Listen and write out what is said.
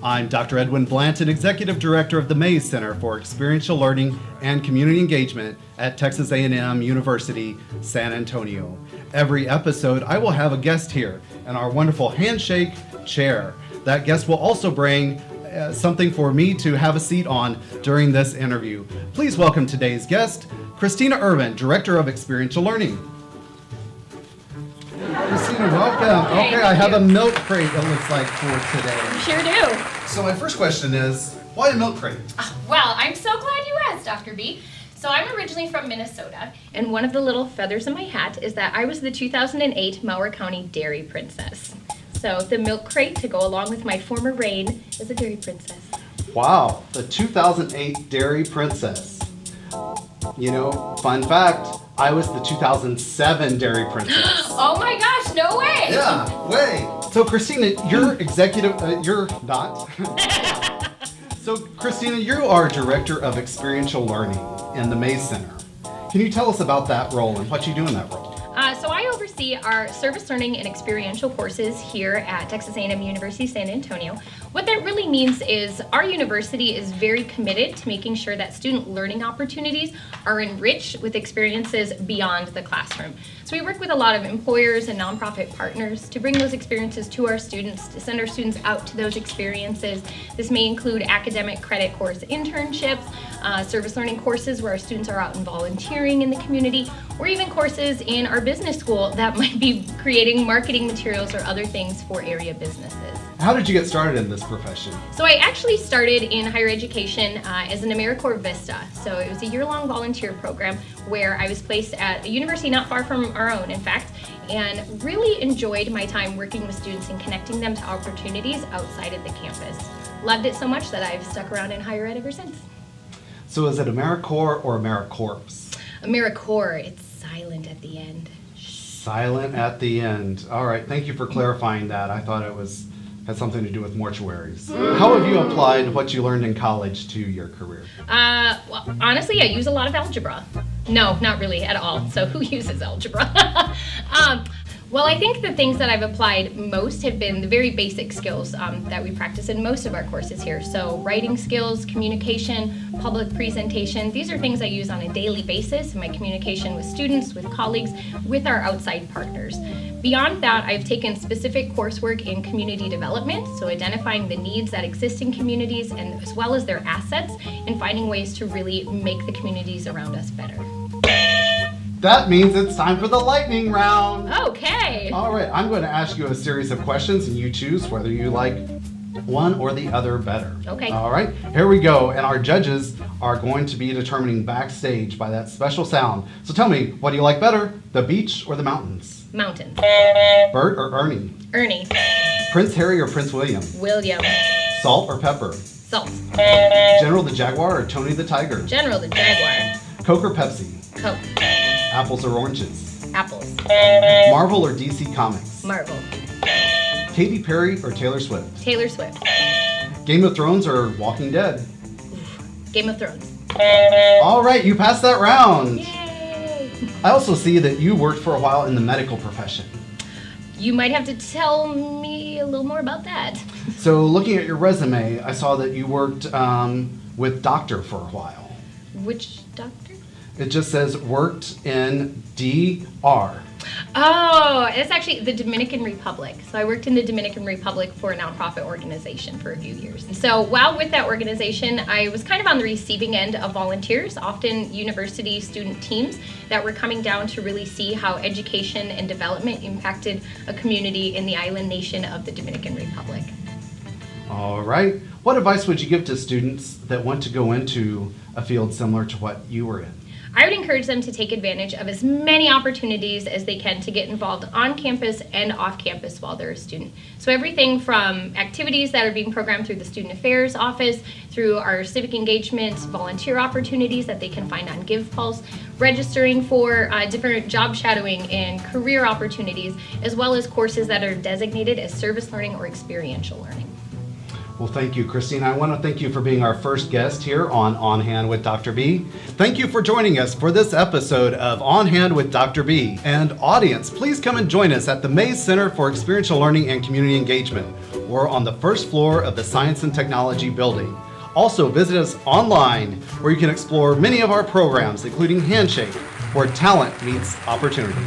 I'm Dr. Edwin Blanton, Executive Director of the Mays Center for Experiential Learning and Community Engagement at Texas A&M University, San Antonio. Every episode, I will have a guest here in our wonderful handshake chair. That guest will also bring something for me to have a seat on during this interview. Please welcome today's guest, Krystina Irvin, Director of Experiential Learning. Krystina, welcome. Okay, I have a milk crate, it looks like, for today. You sure do. So my first question is, why a milk crate? Well, I'm so glad you asked, Dr. B. So I'm originally from Minnesota, and one of the little feathers in my hat is that I was the 2008 Mower County Dairy Princess. So the milk crate to go along with my former reign is a Dairy Princess. Wow, the 2008 Dairy Princess. You know, fun fact, I was the 2007 Dairy Princess. Oh my gosh, no way! Yeah, way. So Krystina, you're executive, you're not. So Krystina, you are Director of Experiential Learning in the Mays Center. Can you tell us about that role and what you do in that role? So I oversee our service learning and experiential courses here at Texas A&M University, San Antonio. What that really means is our university is very committed to making sure that student learning opportunities are enriched with experiences beyond the classroom. So we work with a lot of employers and nonprofit partners to bring those experiences to our students, to send our students out to those experiences. This may include academic credit course internships, service learning courses where our students are out and volunteering in the community, or even courses in our business school that might be creating marketing materials or other things for area businesses. How did you get started in this profession? So I actually started in higher education as an AmeriCorps Vista. So it was a year-long volunteer program where I was placed at a university not far from our own, in fact, and really enjoyed my time working with students and connecting them to opportunities outside of the campus. Loved it so much that I've stuck around in higher ed ever since. So is it AmeriCorps or AmeriCorps? AmeriCorps, it's silent at the end. Silent at the end. All right, thank you for clarifying that. I thought it had something to do with mortuaries. How have you applied what you learned in college to your career? Well, honestly, I use a lot of algebra. No, not really at all. So who uses algebra? Well, I think the things that I've applied most have been the very basic skills that we practice in most of our courses here. So writing skills, communication, public presentation, these are things I use on a daily basis in my communication with students, with colleagues, with our outside partners. Beyond that, I've taken specific coursework in community development, so identifying the needs that exist in communities and as well as their assets and finding ways to really make the communities around us better. That means it's time for the lightning round. Okay. All right, I'm going to ask you a series of questions and you choose whether you like one or the other better. Okay. All right, here we go. And our judges are going to be determining backstage by that special sound. So tell me, what do you like better, the beach or the mountains? Mountains. Bert or Ernie? Ernie. Prince Harry or Prince William? William. Salt or pepper? Salt. General the Jaguar or Tony the Tiger? General the Jaguar. Coke or Pepsi? Coke. Apples or oranges? Apples. Marvel or DC Comics? Marvel. Katy Perry or Taylor Swift? Taylor Swift. Game of Thrones or Walking Dead? Game of Thrones. All right, you passed that round. Yay! I also see that you worked for a while in the medical profession. You might have to tell me a little more about that. So looking at your resume, I saw that you worked with doctor for a while. Which doctor? It just says worked in DR. Oh, it's actually the Dominican Republic. So I worked in the Dominican Republic for a nonprofit organization for a few years. So while with that organization, I was kind of on the receiving end of volunteers, often university student teams that were coming down to really see how education and development impacted a community in the island nation of the Dominican Republic. All right. What advice would you give to students that want to go into a field similar to what you were in? I would encourage them to take advantage of as many opportunities as they can to get involved on campus and off campus while they're a student. So everything from activities that are being programmed through the Student Affairs Office, through our civic engagement, volunteer opportunities that they can find on GivePulse, registering for different job shadowing and career opportunities, as well as courses that are designated as service learning or experiential learning. Well, thank you, Krystina. I want to thank you for being our first guest here on Hand with Dr. B. Thank you for joining us for this episode of On Hand with Dr. B. And audience, please come and join us at the Mays Center for Experiential Learning and Community Engagement. We're on the first floor of the Science and Technology building. Also, visit us online where you can explore many of our programs, including Handshake, where talent meets opportunity.